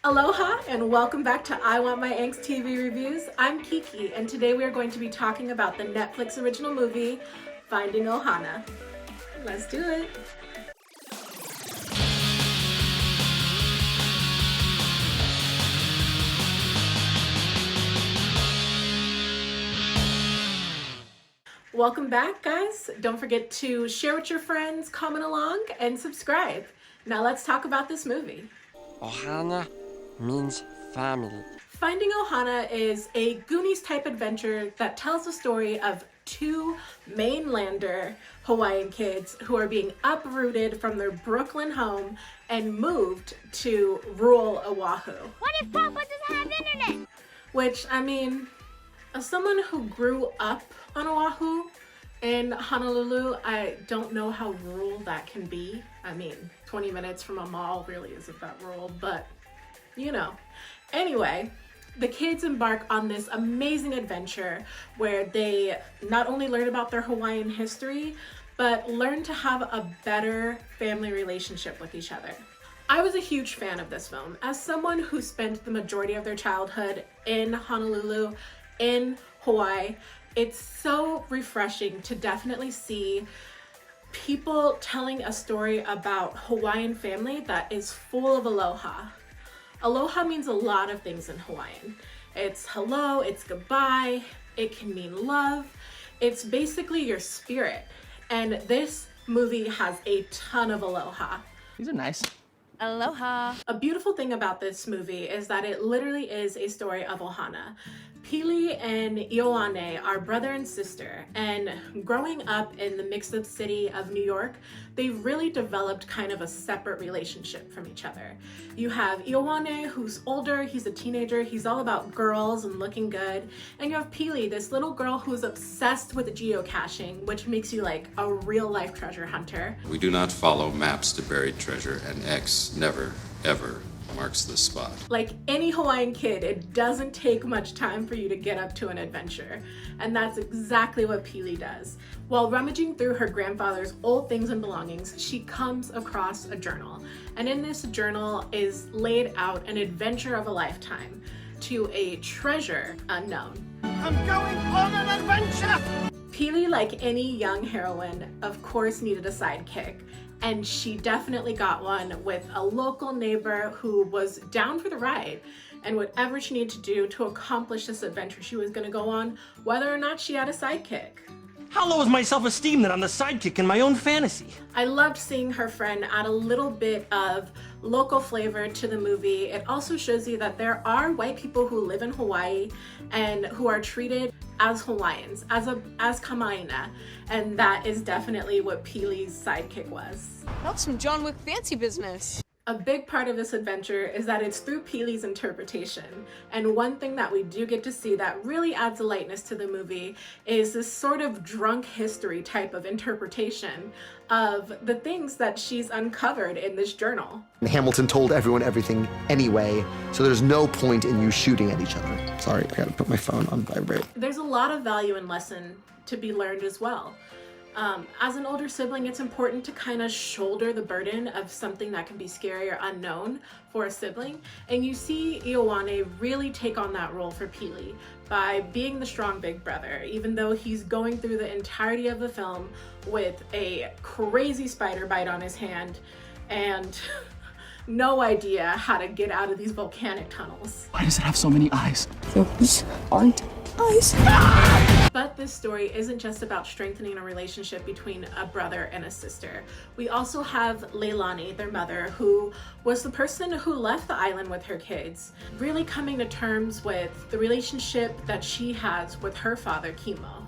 Aloha and welcome back to I Want My Angst TV Reviews. I'm Keiki and today we are going to be talking about the Netflix original movie, Finding Ohana. Let's do it. Welcome back, guys. Don't forget to share with your friends, comment along, and subscribe. Now let's talk about this movie. Ohana means family. Finding Ohana is a Goonies type adventure that tells the story of two mainlander Hawaiian kids who are being uprooted from their Brooklyn home and moved to rural Oahu. What if Papa doesn't have internet? Which, I mean, as someone who grew up on Oahu in Honolulu, I don't know how rural that can be. I mean, 20 minutes from a mall really isn't that rural, but you know. Anyway, the kids embark on this amazing adventure where they not only learn about their Hawaiian history, but learn to have a better family relationship with each other. I was a huge fan of this film. As someone who spent the majority of their childhood in Honolulu, in Hawaii, it's so refreshing to definitely see people telling a story about Hawaiian family that is full of aloha. Aloha means a lot of things in Hawaiian. It's hello, it's goodbye, it can mean love. It's basically your spirit. And this movie has a ton of aloha. These are nice. Aloha. A beautiful thing about this movie is that it literally is a story of Ohana. Pili and Ioane are brother and sister, and growing up in the mixed-up city of New York, they really developed kind of a separate relationship from each other. You have Ioane, who's older, he's a teenager, he's all about girls and looking good, and you have Pili, this little girl who's obsessed with geocaching, which makes you like a real-life treasure hunter. We do not follow maps to buried treasure, and X never, ever marks the spot. Like any Hawaiian kid, it doesn't take much time for you to get up to an adventure. And that's exactly what Pili does. While rummaging through her grandfather's old things and belongings, she comes across a journal. And in this journal is laid out an adventure of a lifetime to a treasure unknown. I'm going on an adventure! Pili, like any young heroine, of course needed a sidekick. And she definitely got one with a local neighbor who was down for the ride. And whatever she needed to do to accomplish this adventure she was going to go on, whether or not she had a sidekick. How low is my self-esteem that I'm the sidekick in my own fantasy? I loved seeing her friend add a little bit of local flavor to the movie. It also shows you that there are white people who live in Hawaii and who are treated as Hawaiians, as kamaina, and that is definitely what Pili's sidekick was. That's some John Wick fancy business. A big part of this adventure is that it's through Pili's interpretation, and one thing that we do get to see that really adds a lightness to the movie is this sort of drunk history type of interpretation of the things that she's uncovered in this journal. Hamilton told everyone everything anyway, so there's no point in you shooting at each other. Sorry, I gotta put my phone on vibrate. There's a lot of value and lesson to be learned as well. As an older sibling, it's important to kind of shoulder the burden of something that can be scary or unknown for a sibling. And you see Ioane really take on that role for Pili by being the strong big brother, even though he's going through the entirety of the film with a crazy spider bite on his hand and no idea how to get out of these volcanic tunnels. Why does it have so many eyes? Those aren't eyes. But this story isn't just about strengthening a relationship between a brother and a sister. We also have Leilani, their mother, who was the person who left the island with her kids, really coming to terms with the relationship that she has with her father, Kimo.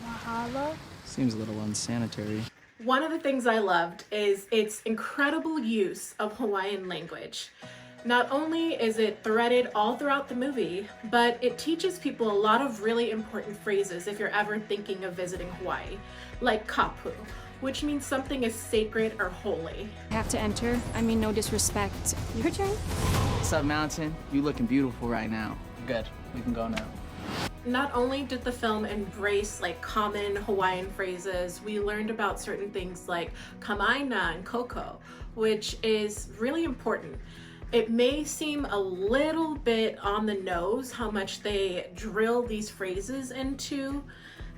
Mahalo. Seems a little unsanitary. One of the things I loved is its incredible use of Hawaiian language. Not only is it threaded all throughout the movie, but it teaches people a lot of really important phrases if you're ever thinking of visiting Hawaii, like kapu, which means something is sacred or holy. I have to enter. I mean, no disrespect. Your turn? What's up, Mountain? You looking beautiful right now. Good. We can go now. Not only did the film embrace like common Hawaiian phrases, we learned about certain things like kamaina and koko, which is really important. It may seem a little bit on the nose how much they drill these phrases into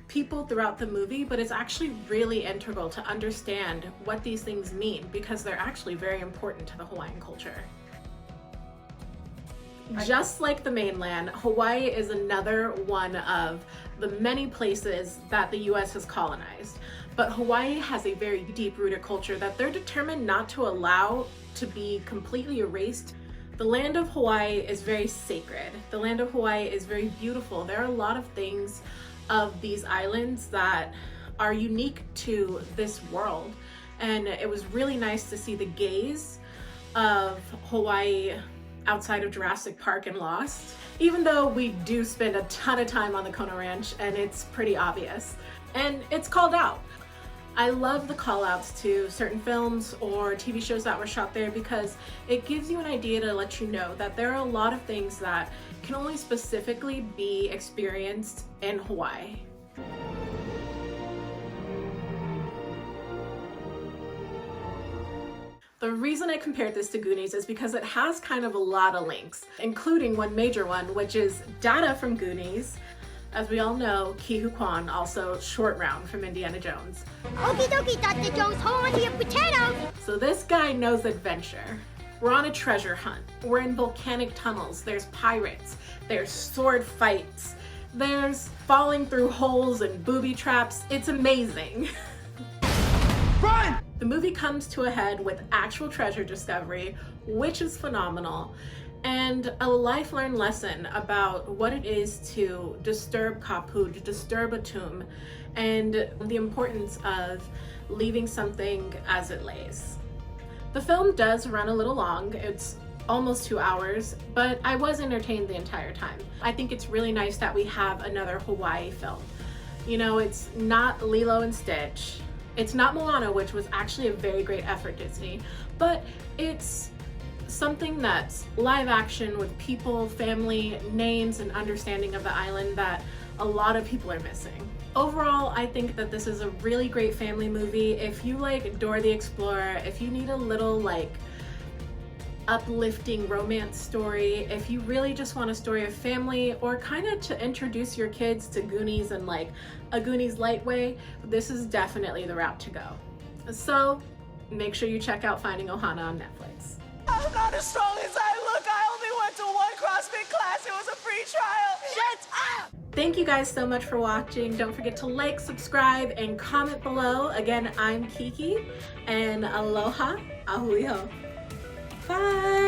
people throughout the movie, but it's actually really integral to understand what these things mean because they're actually very important to the Hawaiian culture. Just like the mainland, Hawaii is another one of the many places that the US has colonized. But Hawaii has a very deep-rooted culture that they're determined not to allow to be completely erased. The land of Hawaii is very sacred. The land of Hawaii is very beautiful. There are a lot of things of these islands that are unique to this world. And it was really nice to see the gaze of Hawaii outside of Jurassic Park and Lost, even though we do spend a ton of time on the Kona Ranch and it's pretty obvious. And it's called out. I love the call outs to certain films or TV shows that were shot there because it gives you an idea to let you know that there are a lot of things that can only specifically be experienced in Hawaii. The reason I compared this to Goonies is because it has kind of a lot of links, including one major one, which is Data from Goonies. As we all know, Ke Kwan, also Short Round from Indiana Jones. Okie dokie, Dr. Jones, hold on to your potatoes. So this guy knows adventure. We're on a treasure hunt. We're in volcanic tunnels. There's pirates. There's sword fights. There's falling through holes and booby traps. It's amazing. Run! The movie comes to a head with actual treasure discovery, which is phenomenal, and a life-learned lesson about what it is to disturb kapu, to disturb a tomb, and the importance of leaving something as it lays. The film does run a little long. It's almost 2 hours, but I was entertained the entire time. I think it's really nice that we have another Hawaii film. You know, it's not Lilo and Stitch. It's not Moana, which was actually a very great effort, Disney, but it's something that's live action with people, family, names, and understanding of the island that a lot of people are missing. Overall, I think that this is a really great family movie. If you like Dora the Explorer, if you need a little like uplifting romance story, if you really just want a story of family or kind of to introduce your kids to Goonies in like a Goonies light way, this is definitely the route to go. So make sure you check out Finding Ohana on Netflix. I'm not as strong as I look. I only went to one CrossFit class. It was a free trial. Shut up! Thank you guys so much for watching. Don't forget to like, subscribe, and comment below. Again, I'm Keiki, and aloha, ahui ho. Bye!